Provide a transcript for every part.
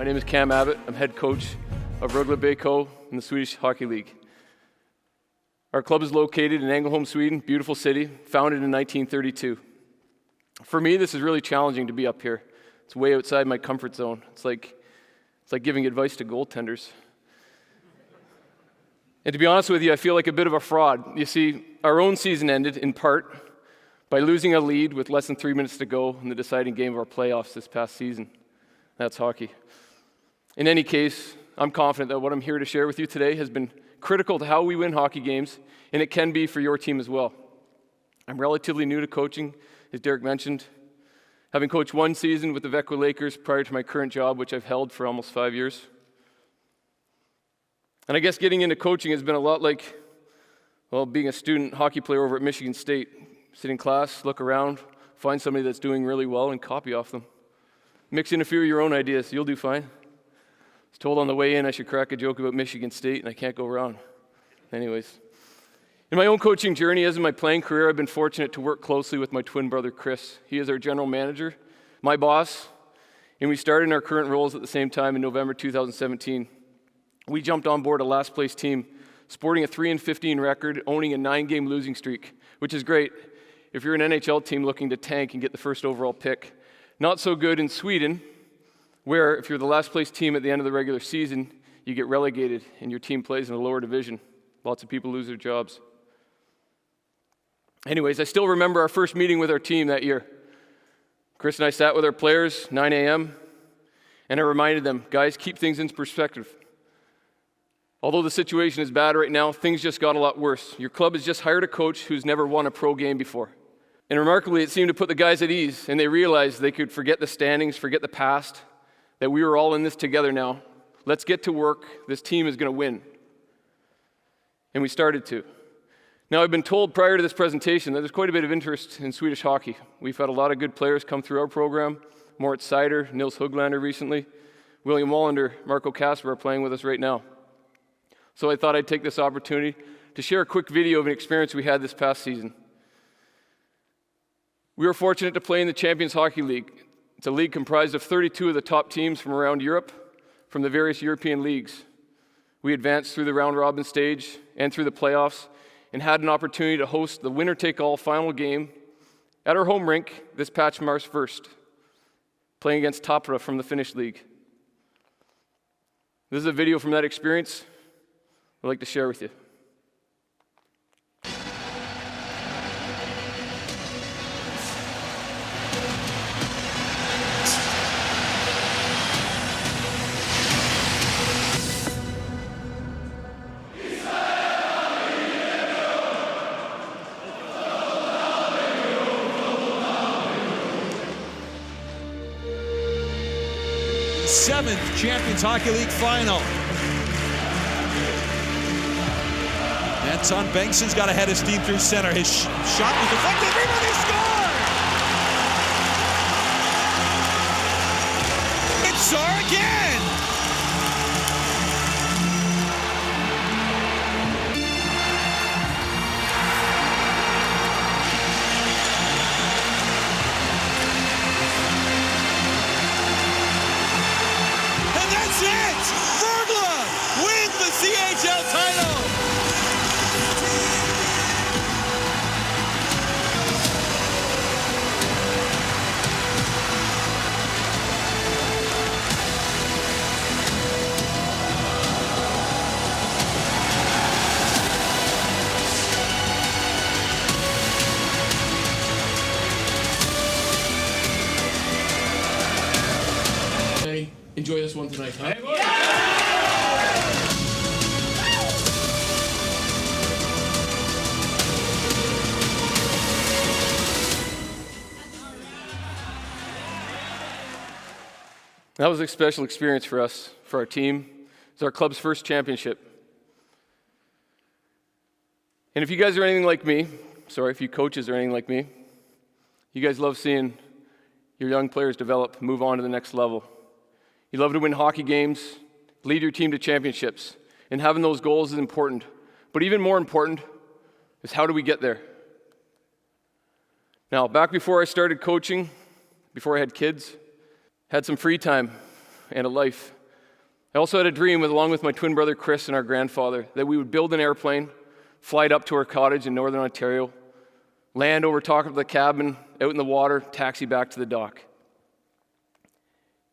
My name is Cam Abbott. I'm head coach of Rögle BK in the Swedish Hockey League. Our club is located in Ängelholm, Sweden, beautiful city, founded in 1932. For me, this is really challenging to be up here. It's way outside my comfort zone. It's like giving advice to goaltenders. And to be honest with you, I feel like a bit of a fraud. You see, our own season ended, in part, by losing a lead with less than 3 minutes to go in the deciding game of our playoffs this past season. That's hockey. In any case, I'm confident that what I'm here to share with you today has been critical to how we win hockey games, and it can be for your team as well. I'm relatively new to coaching, as Derek mentioned, having coached one season with the Växjö Lakers prior to my current job, which I've held for almost 5 years. And I guess getting into coaching has been a lot like, well, being a student hockey player over at Michigan State. Sit in class, look around, find somebody that's doing really well and copy off them. Mix in a few of your own ideas, you'll do fine. I was told on the way in I should crack a joke about Michigan State, and I can't go wrong. Anyways, in my own coaching journey, as in my playing career, I've been fortunate to work closely with my twin brother, Chris. He is our general manager, my boss, and we started in our current roles at the same time in November 2017. We jumped on board a last place team, sporting a 3-15 record, owning a 9-game losing streak, which is great if you're an NHL team looking to tank and get the first overall pick. Not so good in Sweden, where if you're the last place team at the end of the regular season, you get relegated and your team plays in a lower division. Lots of people lose their jobs. Anyways, I still remember our first meeting with our team that year. Chris and I sat with our players, 9 a.m., and I reminded them, guys, keep things in perspective. Although the situation is bad right now, things just got a lot worse. Your club has just hired a coach who's never won a pro game before. And remarkably, it seemed to put the guys at ease, and they realized they could forget the standings, forget the past, that we were all in this together now. Let's get to work. This team is going to win. And we started to. Now, I've been told prior to this presentation that there's quite a bit of interest in Swedish hockey. We've had a lot of good players come through our program. Moritz Seider, Nils Höglander recently. William Wallander, Marco Kasper are playing with us right now. So I thought I'd take this opportunity to share a quick video of an experience we had this past season. We were fortunate to play in the Champions Hockey League. It's a league comprised of 32 of the top teams from around Europe, from the various European leagues. We advanced through the round-robin stage and through the playoffs and had an opportunity to host the winner-take-all final game at our home rink this past March 1st, playing against Tappara from the Finnish league. This is a video from that experience I'd like to share with you. Seventh Champions Hockey League final. Anton Bengtsson's got a head of steam through center. His shot was deflected. Rebound, they score! It's Saar again! And that's it! Rögle wins the CHL title! Enjoy this one tonight, huh? That was a special experience for us, for our team. It's our club's first championship. And if you guys are anything like me, if you coaches are anything like me, you guys love seeing your young players develop, move on to the next level. You love to win hockey games, lead your team to championships, and having those goals is important. But even more important is how do we get there? Now, back before I started coaching, before I had kids, had some free time. and a life. I also had a dream, along with my twin brother Chris and our grandfather, that we would build an airplane, fly it up to our cottage in Northern Ontario, land over top of the cabin, out in the water, taxi back to the dock.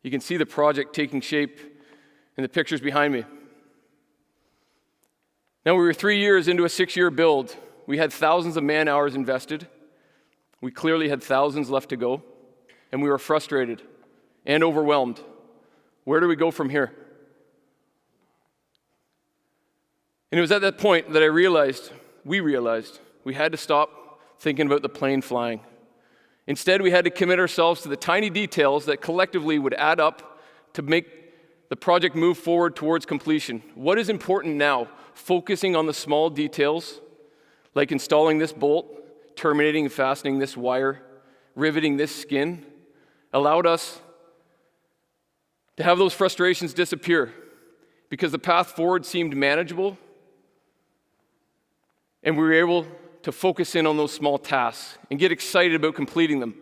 You can see the project taking shape in the pictures behind me. Now, we were 3 years into a 6-year build. We had thousands of man-hours invested. We clearly had thousands left to go, and we were frustrated and overwhelmed. Where do we go from here? And it was at that point that we realized, we had to stop thinking about the plane flying. Instead, we had to commit ourselves to the tiny details that collectively would add up to make the project move forward towards completion. What is important now? Focusing on the small details, like installing this bolt, terminating and fastening this wire, riveting this skin, allowed us to have those frustrations disappear because the path forward seemed manageable, and we were able to focus in on those small tasks and get excited about completing them.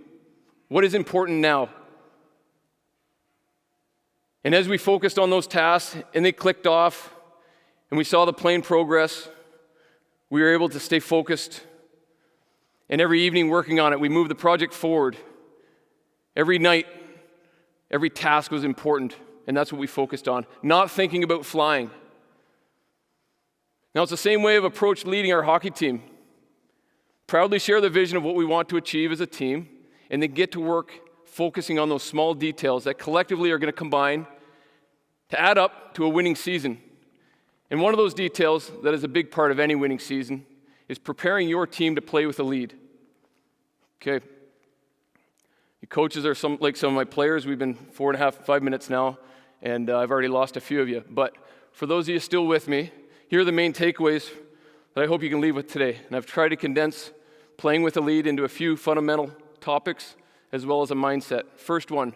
What is important now? And as we focused on those tasks and they clicked off and we saw the plane progress, we were able to stay focused. And every evening working on it, we moved the project forward. Every night, every task was important, and that's what we focused on, not thinking about flying. Now, it's the same way of approach leading our hockey team. Proudly share the vision of what we want to achieve as a team, and then get to work focusing on those small details that collectively are going to combine to add up to a winning season. And one of those details that is a big part of any winning season is preparing your team to play with a lead. Okay. You coaches are like some of my players. We've been 5 minutes now, and I've already lost a few of you. But for those of you still with me, here are the main takeaways that I hope you can leave with today. And I've tried to condense playing with a lead into a few fundamental topics as well as a mindset. First one,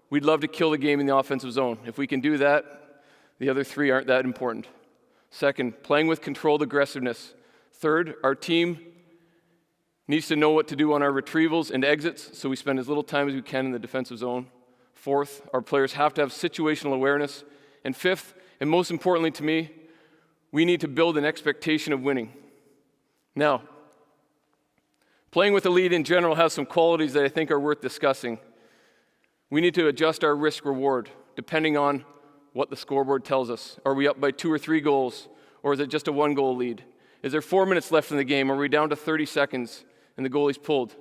we'd love to kill the game in the offensive zone. If we can do that, the other three aren't that important. Second, playing with controlled aggressiveness. Third, our team needs to know what to do on our retrievals and exits, so we spend as little time as we can in the defensive zone. Fourth, our players have to have situational awareness. And fifth, and most importantly to me, we need to build an expectation of winning. Now, playing with a lead in general has some qualities that I think are worth discussing. We need to adjust our risk-reward depending on what the scoreboard tells us. Are we up by 2 or 3 goals, or is it just a 1-goal lead? Is there 4 minutes left in the game? Are we down to 30 seconds and the goalie's pulled?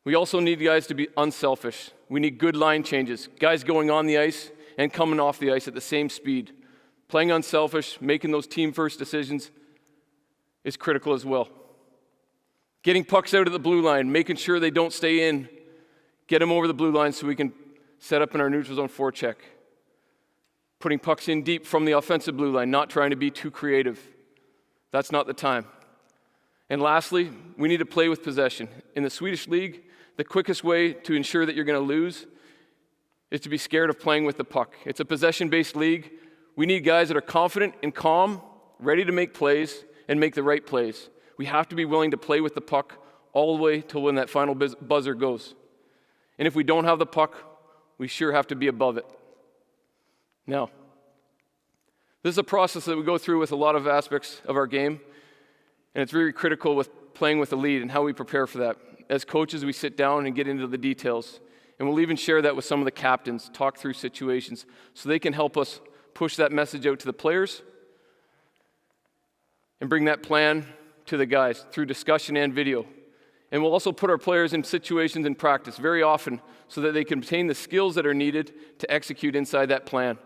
We also need guys to be unselfish. We need good line changes, guys going on the ice and coming off the ice at the same speed. Playing unselfish, making those team-first decisions is critical as well. Getting pucks out of the blue line, making sure they don't stay in, get them over the blue line so we can set up in our neutral zone forecheck. Putting pucks in deep from the offensive blue line, not trying to be too creative. That's not the time. And lastly, we need to play with possession. In the Swedish league, the quickest way to ensure that you're going to lose is to be scared of playing with the puck. It's a possession-based league. We need guys that are confident and calm, ready to make plays and make the right plays. We have to be willing to play with the puck all the way till when that final buzzer goes. And if we don't have the puck, we sure have to be above it. Now, this is a process that we go through with a lot of aspects of our game, and it's really critical with playing with the lead and how we prepare for that. As coaches, we sit down and get into the details, and we'll even share that with some of the captains, talk through situations, so they can help us push that message out to the players and bring that plan to the guys through discussion and video. And we'll also put our players in situations in practice very often so that they can obtain the skills that are needed to execute inside that plan.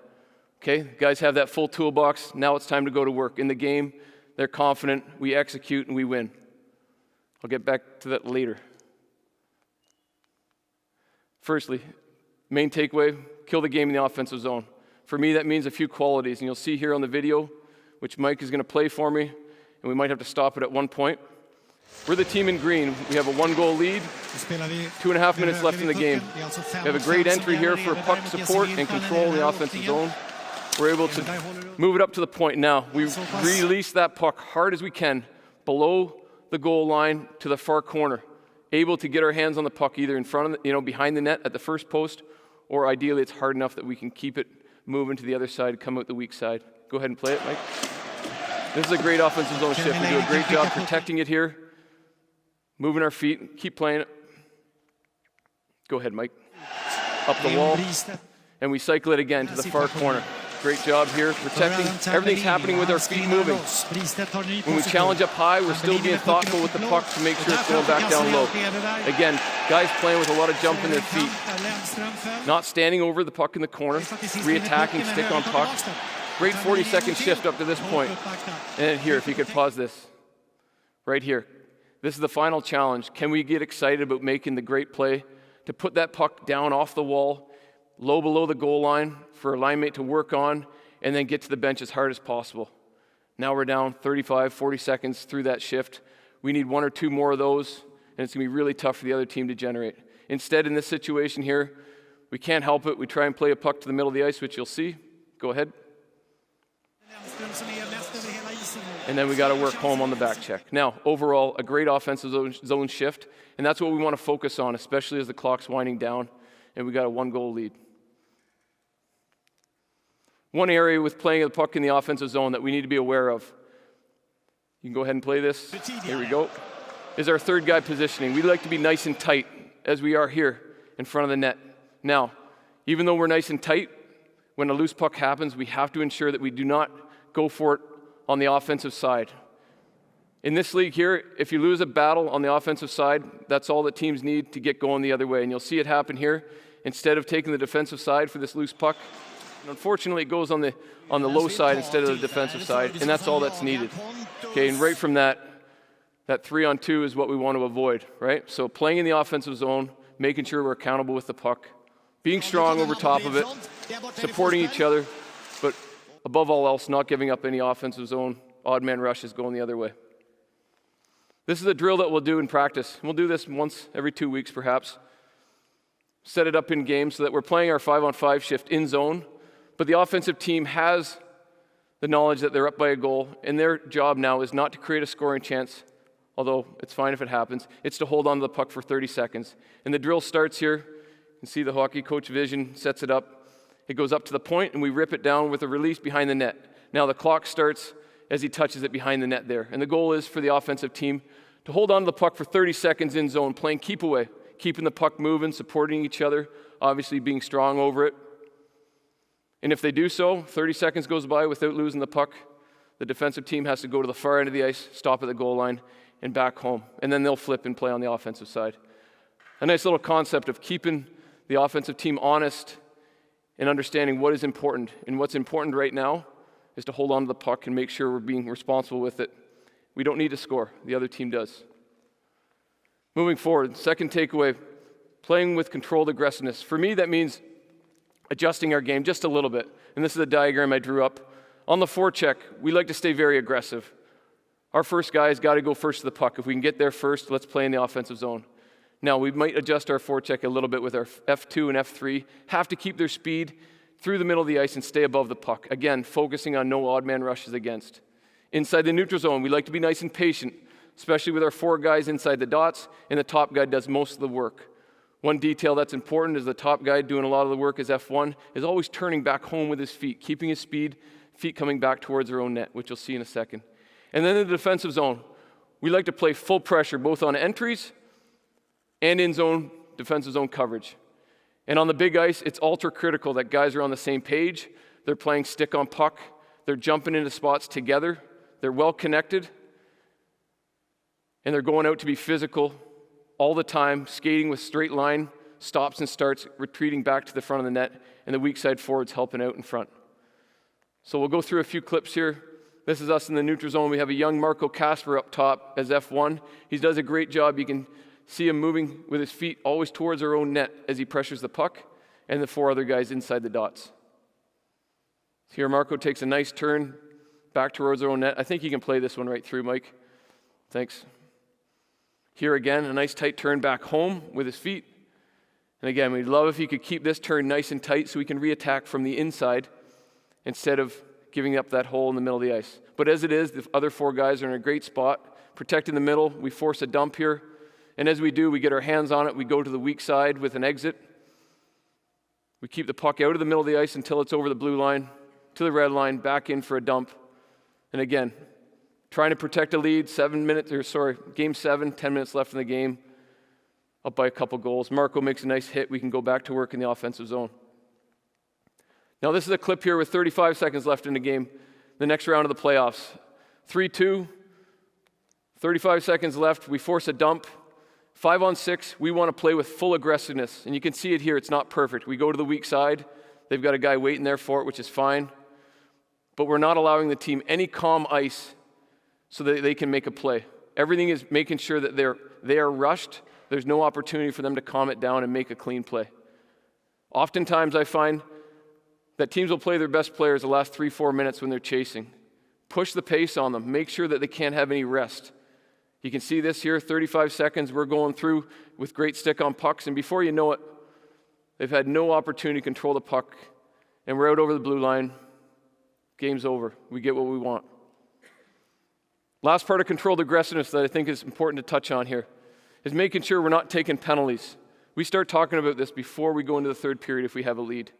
Okay, guys have that full toolbox. Now it's time to go to work. In the game, they're confident, we execute, and we win. I'll get back to that later. Firstly, main takeaway, kill the game in the offensive zone. For me, that means a few qualities, and you'll see here on the video, which Mike is going to play for me, and we might have to stop it at one point. We're the team in green. We have a 1-goal lead, 2.5 minutes left in the game. We have a great entry here for puck support and control in the offensive zone. We're able to move it up to the point now. We release that puck hard as we can below the goal line to the far corner, able to get our hands on the puck either in front of behind the net at the first post or ideally it's hard enough that we can keep it moving to the other side, come out the weak side. Go ahead and play it, Mike. This is a great offensive zone shift. We do a great job protecting it here, moving our feet, keep playing it. Go ahead, Mike. Up the wall, and we cycle it again to the far corner. Great job here, protecting. Everything's happening with our feet moving. When we challenge up high, we're still being thoughtful with the puck to make sure it's going back down low. Again, guys playing with a lot of jump in their feet. Not standing over the puck in the corner, re-attacking, stick on puck. Great 40-second shift up to this point. And here, if you could pause this. Right here. This is the final challenge. Can we get excited about making the great play to put that puck down off the wall, low below the goal line for a line mate to work on, and then get to the bench as hard as possible. Now we're down 35, 40 seconds through that shift. We need one or two more of those, and it's going to be really tough for the other team to generate. Instead, in this situation here, we can't help it. We try and play a puck to the middle of the ice, which you'll see. Go ahead. And then we got to work home on the back check. Now, overall, a great offensive zone shift, and that's what we want to focus on, especially as the clock's winding down, and we got a 1-goal lead. One area with playing the puck in the offensive zone that we need to be aware of, you can go ahead and play this, here we go, is our third guy positioning. We like to be nice and tight, as we are here in front of the net. Now, even though we're nice and tight, when a loose puck happens, we have to ensure that we do not go for it on the offensive side. In this league here, if you lose a battle on the offensive side, that's all that teams need to get going the other way. And you'll see it happen here. Instead of taking the defensive side for this loose puck, and unfortunately, it goes on the low side instead of the defensive side, and that's all that's needed. Okay, and right from that 3-on-2 is what we want to avoid, right? So playing in the offensive zone, making sure we're accountable with the puck, being strong over top of it, supporting each other, but above all else, not giving up any offensive zone, odd man rushes going the other way. This is a drill that we'll do in practice. We'll do this once every 2 weeks, perhaps. Set it up in games so that we're playing our 5-on-5 shift in zone, but the offensive team has the knowledge that they're up by a goal, and their job now is not to create a scoring chance, although it's fine if it happens. It's to hold on to the puck for 30 seconds. And the drill starts here. You can see the hockey coach vision sets it up. It goes up to the point, and we rip it down with a release behind the net. Now the clock starts as he touches it behind the net there. And the goal is for the offensive team to hold on to the puck for 30 seconds in zone, playing keep away, keeping the puck moving, supporting each other, obviously being strong over it. And if they do so, 30 seconds goes by without losing the puck, the defensive team has to go to the far end of the ice, stop at the goal line, and back home. And then they'll flip and play on the offensive side. A nice little concept of keeping the offensive team honest and understanding what is important. And what's important right now is to hold on to the puck and make sure we're being responsible with it. We don't need to score. The other team does. Moving forward, second takeaway, playing with controlled aggressiveness. For me, that means adjusting our game just a little bit. And this is a diagram I drew up. On the forecheck, we like to stay very aggressive. Our first guy has got to go first to the puck. If we can get there first, let's play in the offensive zone. Now, we might adjust our forecheck a little bit with our F2 and F3, have to keep their speed through the middle of the ice and stay above the puck. Again, focusing on no odd man rushes against. Inside the neutral zone, we like to be nice and patient, especially with our 4 guys inside the dots, and the top guy does most of the work. One detail that's important is the top guy doing a lot of the work as F1 is always turning back home with his feet, keeping his speed, feet coming back towards their own net, which you'll see in a second. And then in the defensive zone, we like to play full pressure, both on entries and in zone, defensive zone coverage. And on the big ice, it's ultra critical that guys are on the same page. They're playing stick on puck. They're jumping into spots together. They're well connected. And they're going out to be physical all the time, skating with straight line, stops and starts, retreating back to the front of the net, and the weak side forwards helping out in front. So we'll go through a few clips here. This is us in the neutral zone. We have a young Marco Casper up top as F1. He does a great job. You can see him moving with his feet always towards our own net as he pressures the puck, and the 4 other guys inside the dots. Here Marco takes a nice turn back towards our own net. I think you can play this one right through, Mike. Thanks. Here again, a nice tight turn back home with his feet. And again, we'd love if he could keep this turn nice and tight so we can re-attack from the inside instead of giving up that hole in the middle of the ice. But as it is, the other 4 guys are in a great spot, protecting the middle. We force a dump here. And as we do, we get our hands on it. We go to the weak side with an exit. We keep the puck out of the middle of the ice until it's over the blue line, to the red line, back in for a dump. And again, trying to protect a lead, game 7, 10 minutes left in the game, up by a couple goals. Marco makes a nice hit. We can go back to work in the offensive zone. Now this is a clip here with 35 seconds left in the game, the next round of the playoffs. 3-2, 35 seconds left. We force a dump. 5-on-6, we want to play with full aggressiveness. And you can see it here, it's not perfect. We go to the weak side. They've got a guy waiting there for it, which is fine. But we're not allowing the team any calm ice so that they can make a play. Everything is making sure that they are rushed. There's no opportunity for them to calm it down and make a clean play. Oftentimes I find that teams will play their best players the last 3-4 minutes when they're chasing. Push the pace on them. Make sure that they can't have any rest. You can see this here, 35 seconds. We're going through with great stick on pucks, and before you know it, they've had no opportunity to control the puck, and we're out over the blue line. Game's over. We get what we want. Last part of controlled aggressiveness that I think is important to touch on here is making sure we're not taking penalties. We start talking about this before we go into the third period if we have a lead.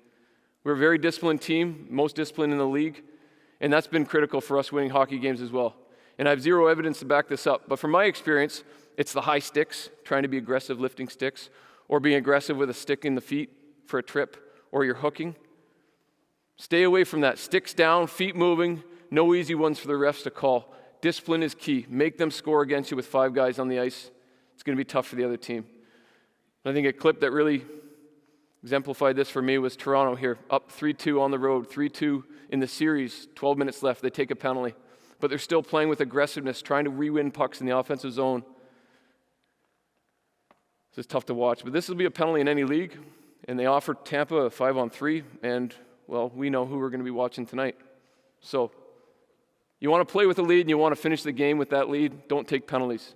We're a very disciplined team, most disciplined in the league, and that's been critical for us winning hockey games as well. And I have zero evidence to back this up, but from my experience, it's the high sticks, trying to be aggressive lifting sticks, or being aggressive with a stick in the feet for a trip, or you're hooking. Stay away from that. Sticks down, feet moving, no easy ones for the refs to call. Discipline is key. Make them score against you with 5 guys on the ice. It's going to be tough for the other team. I think a clip that really exemplified this for me was Toronto here, up 3-2 on the road, 3-2 in the series, 12 minutes left. They take a penalty, but they're still playing with aggressiveness, trying to re-win pucks in the offensive zone. This is tough to watch, but this will be a penalty in any league, and they offered Tampa a 5-on-3, and, well, we know who we're going to be watching tonight. So you want to play with a lead and you want to finish the game with that lead, don't take penalties.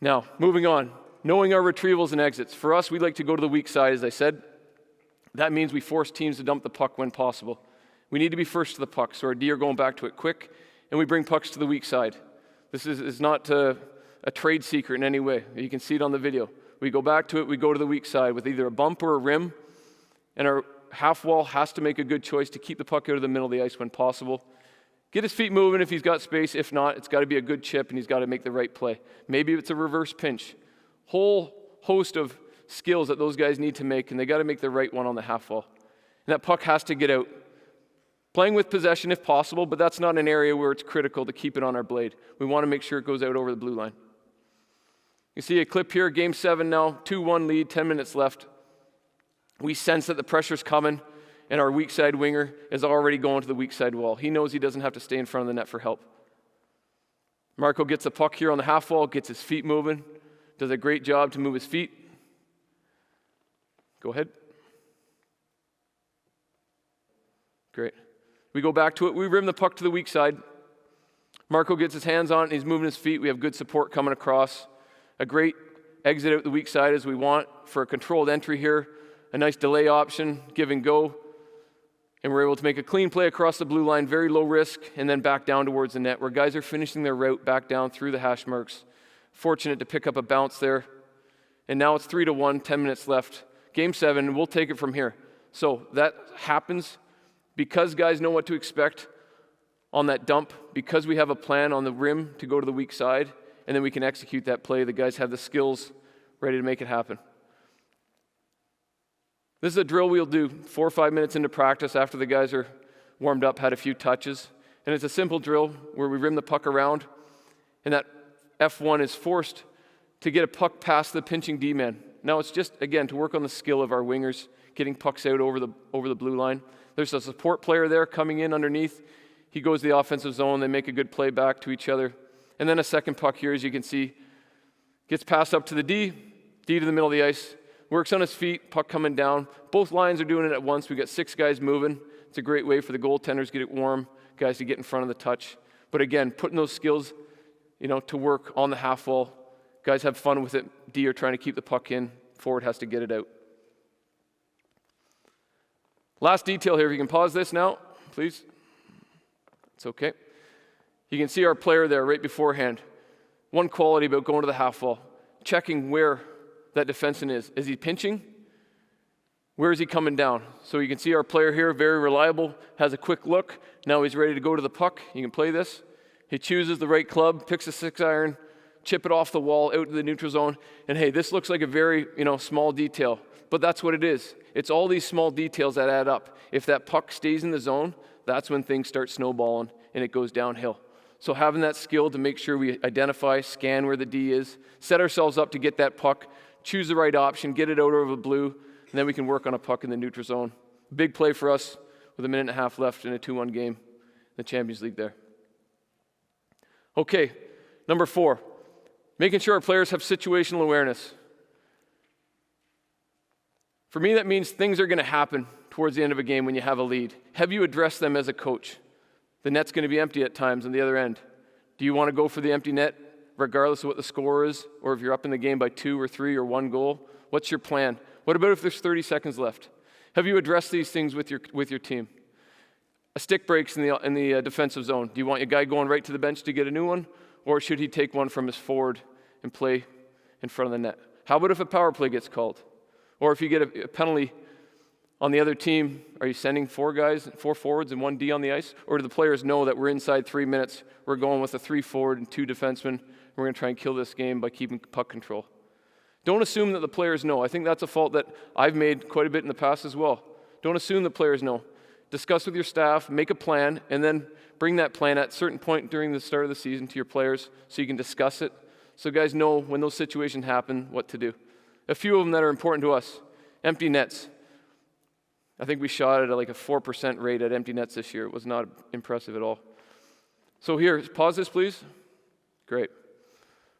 Now, moving on, knowing our retrievals and exits. For us, we like to go to the weak side, as I said. That means we force teams to dump the puck when possible. We need to be first to the puck, so our D are going back to it quick, and we bring pucks to the weak side. This is not a trade secret in any way. You can see it on the video. We go back to it, we go to the weak side with either a bump or a rim, and our half wall has to make a good choice to keep the puck out of the middle of the ice when possible. Get his feet moving if he's got space. If not, it's got to be a good chip, and he's got to make the right play. Maybe it's a reverse pinch. Whole host of skills that those guys need to make, and they got to make the right one on the half wall. And that puck has to get out. Playing with possession if possible, but that's not an area where it's critical to keep it on our blade. We want to make sure it goes out over the blue line. You see a clip here, Game 7 now, 2-1 lead, 10 minutes left. We sense that the pressure's coming, and our weak side winger is already going to the weak side wall. He knows he doesn't have to stay in front of the net for help. Marco gets the puck here on the half wall, gets his feet moving, does a great job to move his feet. Go ahead. Great. We go back to it. We rim the puck to the weak side. Marco gets his hands on it, and he's moving his feet. We have good support coming across. A great exit out the weak side as we want for a controlled entry here. A nice delay option, give and go. And we're able to make a clean play across the blue line, very low risk, and then back down towards the net where guys are finishing their route back down through the hash marks. Fortunate to pick up a bounce there. And now it's 3-1, 10 minutes left. Game 7, and we'll take it from here. So that happens because guys know what to expect on that dump, because we have a plan on the rim to go to the weak side, and then we can execute that play. The guys have the skills ready to make it happen. This is a drill we'll do 4 or 5 minutes into practice after the guys are warmed up, had a few touches. And it's a simple drill where we rim the puck around, and that F1 is forced to get a puck past the pinching D-man. Now it's just, again, to work on the skill of our wingers, getting pucks out over the blue line. There's a support player there coming in underneath. He goes to the offensive zone. They make a good play back to each other. And then a second puck here, as you can see, gets passed up to the D to the middle of the ice, works on his feet, puck coming down. Both lines are doing it at once. We got 6 guys moving. It's a great way for the goaltenders to get it warm, guys to get in front of the touch. But again, putting those skills, to work on the half wall. Guys have fun with it. D are trying to keep the puck in. Forward has to get it out. Last detail here, if you can pause this now, please. It's okay. You can see our player there right beforehand. One quality about going to the half wall, checking where that defenseman is. Is he pinching? Where is he coming down? So you can see our player here, very reliable, has a quick look. Now he's ready to go to the puck. You can play this. He chooses the right club, picks a 6-iron, chip it off the wall, out to the neutral zone. And hey, this looks like a very, small detail, but that's what it is. It's all these small details that add up. If that puck stays in the zone, that's when things start snowballing and it goes downhill. So having that skill to make sure we identify, scan where the D is, set ourselves up to get that puck, choose the right option, get it out over the blue, and then we can work on a puck in the neutral zone. Big play for us with 1.5 minutes left in a 2-1 game in the Champions League there. Okay, number 4, making sure our players have situational awareness. For me, that means things are going to happen towards the end of a game when you have a lead. Have you addressed them as a coach? The net's going to be empty at times on the other end. Do you want to go for the empty net regardless of what the score is, or if you're up in the game by 2 or 3 or 1 goal? What's your plan? What about if there's 30 seconds left? Have you addressed these things with your team? A stick breaks in the defensive zone. Do you want your guy going right to the bench to get a new one, or should he take one from his forward and play in front of the net? How about if a power play gets called? Or if you get a penalty on the other team, are you sending 4 forwards and 1 D on the ice? Or do the players know that we're inside 3 minutes, we're going with a 3 forward and 2 defensemen, and we're going to try and kill this game by keeping puck control? Don't assume that the players know. I think that's a fault that I've made quite a bit in the past as well. Don't assume the players know. Discuss with your staff, make a plan, and then bring that plan at a certain point during the start of the season to your players so you can discuss it, so guys know when those situations happen what to do. A few of them that are important to us. Empty nets. I think we shot at like a 4% rate at empty nets this year. It was not impressive at all. So here, pause this please. Great.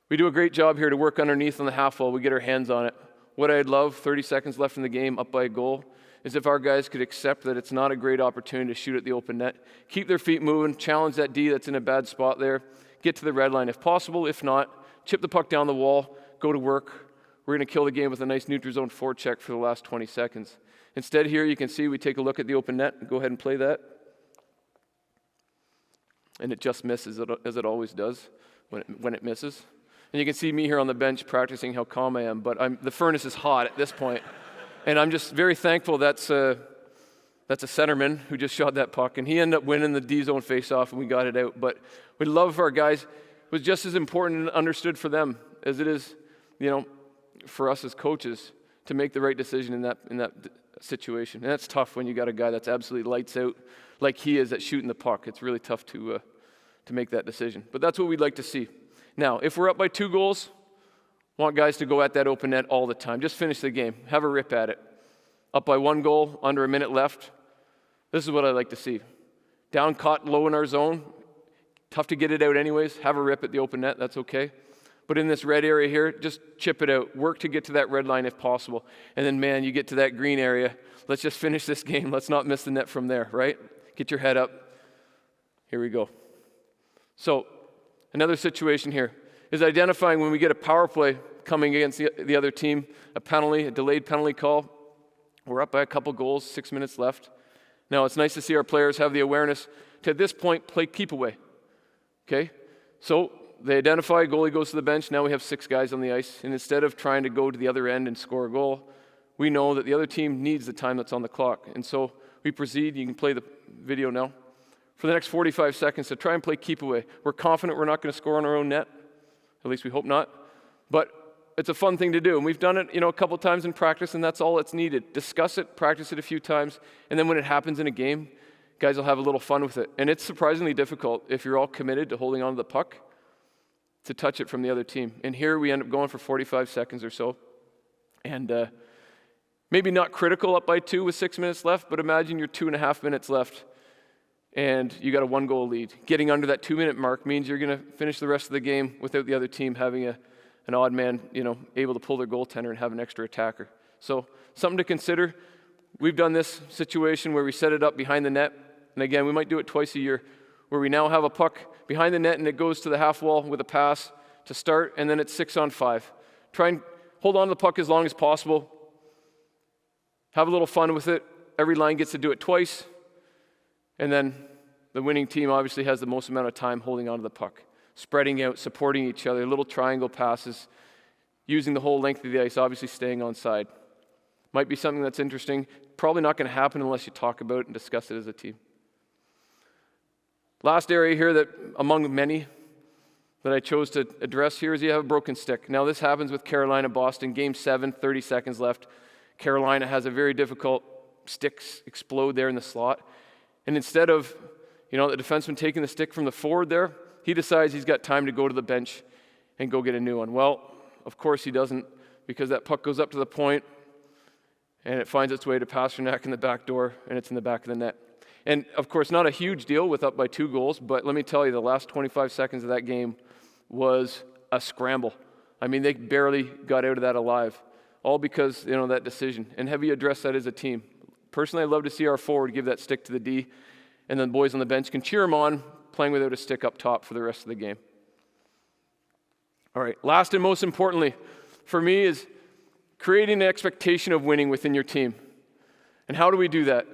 We do a great job here to work underneath on the half wall. We get our hands on it. What I'd love, 30 seconds left in the game, up by a goal, is if our guys could accept that it's not a great opportunity to shoot at the open net. Keep their feet moving, challenge that D that's in a bad spot there, get to the red line if possible. If not, chip the puck down the wall, go to work. We're going to kill the game with a nice neutral zone forecheck for the last 20 seconds. Instead here you can see we take a look at the open net. Go ahead and play that. And it just misses, as it always does when it misses. And you can see me here on the bench practicing how calm I am, but the furnace is hot at this point. And I'm just very thankful that's a centerman who just shot that puck, and he ended up winning the D-zone face-off, and we got it out. But we love our guys. It was just as important and understood for them as it is, for us as coaches to make the right decision in that situation. And that's tough when you got a guy that's absolutely lights out like he is at shooting the puck. It's really tough to make that decision. But that's what we'd like to see. Now, if we're up by 2 goals, want guys to go at that open net all the time. Just finish the game. Have a rip at it. Up by 1 goal, under a minute left. This is what I like to see. Down caught low in our zone. Tough to get it out anyways. Have a rip at the open net. That's okay. But in this red area here, just chip it out. Work to get to that red line if possible. And then, man, you get to that green area. Let's just finish this game. Let's not miss the net from there, right? Get your head up. Here we go. So, another situation here is identifying when we get a power play coming against the other team, a penalty, a delayed penalty call. We're up by a couple goals, 6 minutes left. Now, it's nice to see our players have the awareness to, at this point, play keep away. Okay? So, they identify, goalie goes to the bench, now we have 6 guys on the ice, and instead of trying to go to the other end and score a goal, we know that the other team needs the time that's on the clock. And so we proceed, you can play the video now, for the next 45 seconds to try and play keep away. We're confident we're not going to score on our own net, at least we hope not, but it's a fun thing to do, and we've done it, a couple times in practice, and that's all that's needed. Discuss it, practice it a few times, and then when it happens in a game, guys will have a little fun with it. And it's surprisingly difficult if you're all committed to holding on to the puck to touch it from the other team. And here we end up going for 45 seconds or so. And maybe not critical up by 2 with 6 minutes left, but imagine you're 2.5 minutes left and you got a 1-goal lead. Getting under that 2-minute mark means you're going to finish the rest of the game without the other team having an odd man, able to pull their goaltender and have an extra attacker. So something to consider. We've done this situation where we set it up behind the net. And again, we might do it twice a year, where we now have a puck behind the net and it goes to the half wall with a pass to start, and then it's 6-on-5. Try and hold on to the puck as long as possible. Have a little fun with it. Every line gets to do it twice. And then the winning team obviously has the most amount of time holding on to the puck. Spreading out, supporting each other, little triangle passes, using the whole length of the ice, obviously staying on side. Might be something that's interesting. Probably not going to happen unless you talk about it and discuss it as a team. Last area here that among many that I chose to address here is you have a broken stick. Now this happens with Carolina-Boston, Game 7, 30 seconds left. Carolina has a very difficult sticks explode there in the slot. And instead of, the defenseman taking the stick from the forward there, he decides he's got time to go to the bench and go get a new one. Well, of course he doesn't, because that puck goes up to the point and it finds its way to Pasternak in the back door, and it's in the back of the net. And of course, not a huge deal with up by 2 goals, but let me tell you, the last 25 seconds of that game was a scramble. I mean, they barely got out of that alive, all because, that decision. And have you addressed that as a team? Personally, I'd love to see our forward give that stick to the D, and then boys on the bench can cheer him on, playing without a stick up top for the rest of the game. All right, last and most importantly for me is creating an expectation of winning within your team. And how do we do that?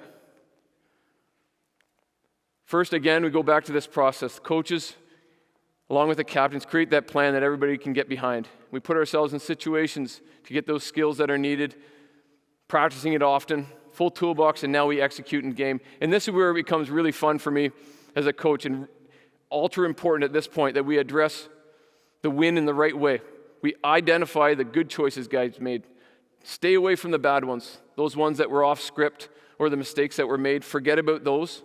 First, again, we go back to this process. Coaches, along with the captains, create that plan that everybody can get behind. We put ourselves in situations to get those skills that are needed, practicing it often, full toolbox, and now we execute in game. And this is where it becomes really fun for me as a coach, and ultra important at this point that we address the win in the right way. We identify the good choices guys made. Stay away from the bad ones, those ones that were off script or the mistakes that were made. Forget about those.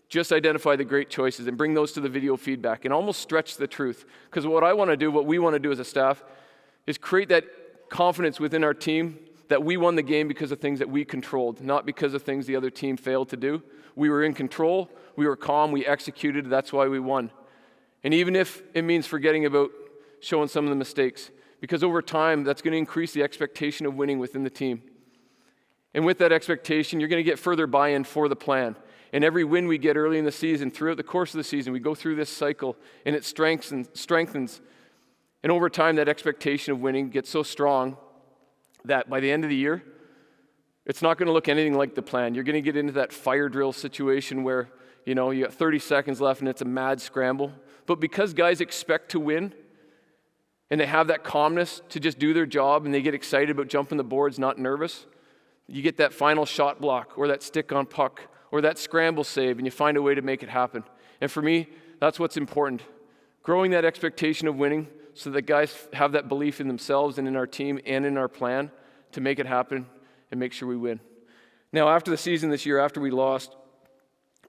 Just identify the great choices and bring those to the video feedback and almost stretch the truth. Because what we want to do as a staff is create that confidence within our team that we won the game because of things that we controlled, not because of things the other team failed to do. We were in control, we were calm, we executed, that's why we won. And even if it means forgetting about showing some of the mistakes, because over time, that's going to increase the expectation of winning within the team. And with that expectation, you're going to get further buy-in for the plan. And every win we get early in the season, throughout the course of the season, we go through this cycle, and it strengthens. And over time, that expectation of winning gets so strong that by the end of the year, it's not going to look anything like the plan. You're going to get into that fire drill situation where, you got 30 seconds left and it's a mad scramble. But because guys expect to win, and they have that calmness to just do their job, and they get excited about jumping the boards, not nervous, you get that final shot block or that stick on puck or that scramble save, and you find a way to make it happen. And for me, that's what's important. Growing that expectation of winning so that guys have that belief in themselves and in our team and in our plan to make it happen and make sure we win. Now, after the season this year, after we lost,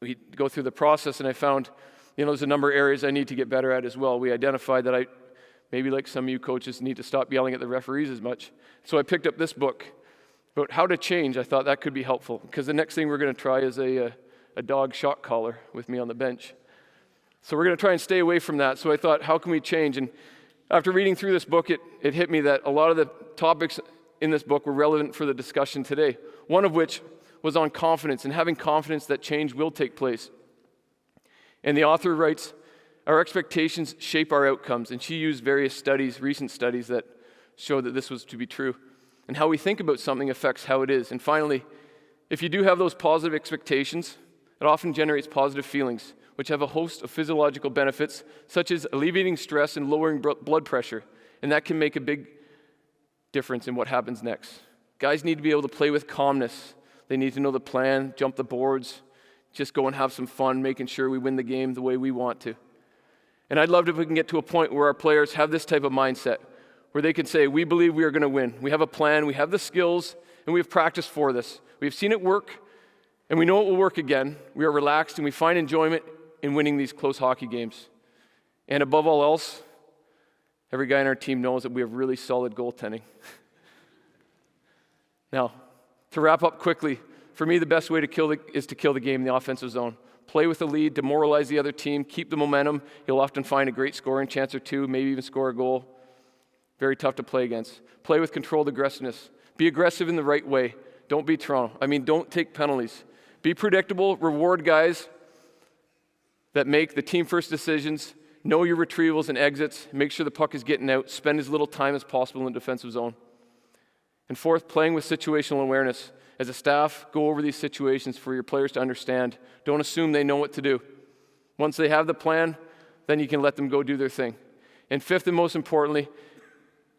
we go through the process, and I found, there's a number of areas I need to get better at as well. We identified that maybe like some of you coaches, need to stop yelling at the referees as much. So I picked up this book about how to change. I thought that could be helpful, because the next thing we're going to try is a dog shot collar with me on the bench. So we're going to try and stay away from that. So I thought, how can we change? And after reading through this book, it hit me that a lot of the topics in this book were relevant for the discussion today, one of which was on confidence and having confidence that change will take place. And the author writes, our expectations shape our outcomes. And she used various studies, recent studies, that showed that this was to be true. And how we think about something affects how it is. And finally, if you do have those positive expectations, it often generates positive feelings, which have a host of physiological benefits, such as alleviating stress and lowering blood pressure. And that can make a big difference in what happens next. Guys need to be able to play with calmness. They need to know the plan, jump the boards, just go and have some fun, making sure we win the game the way we want to. And I'd love it if we can get to a point where our players have this type of mindset, where they can say, we believe we are going to win. We have a plan, we have the skills, and we have practiced for this. We've seen it work, and we know it will work again. We are relaxed, and we find enjoyment in winning these close hockey games. And above all else, every guy on our team knows that we have really solid goaltending. Now, to wrap up quickly, for me, the best way is to kill the game in the offensive zone. Play with the lead, demoralize the other team, keep the momentum. You'll often find a great scoring chance or two, maybe even score a goal. Very tough to play against. Play with controlled aggressiveness. Be aggressive in the right way. Don't be Toronto. Don't take penalties. Be predictable. Reward guys that make the team first decisions. Know your retrievals and exits. Make sure the puck is getting out. Spend as little time as possible in the defensive zone. And fourth, playing with situational awareness. As a staff, go over these situations for your players to understand. Don't assume they know what to do. Once they have the plan, then you can let them go do their thing. And fifth and most importantly,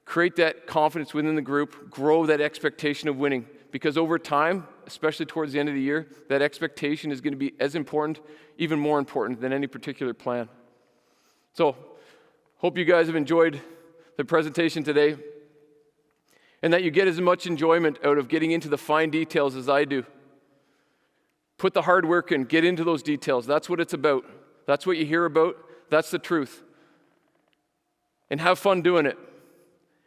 create that confidence within the group. Grow that expectation of winning. because over time, especially towards the end of the year, that expectation is going to be as important, even more important than any particular plan. So, hope you guys have enjoyed the presentation today, and that you get as much enjoyment out of getting into the fine details as I do. Put the hard work in, get into those details. That's what it's about. That's what you hear about. That's the truth. And have fun doing it.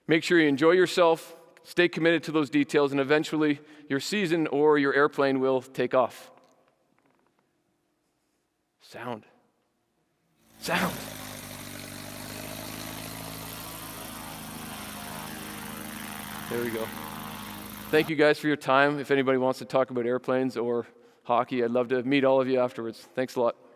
Make sure you enjoy yourself, stay committed to those details, and eventually your season or your airplane will take off. Sound. There we go. Thank you guys for your time. If anybody wants to talk about airplanes or hockey, I'd love to meet all of you afterwards. Thanks a lot.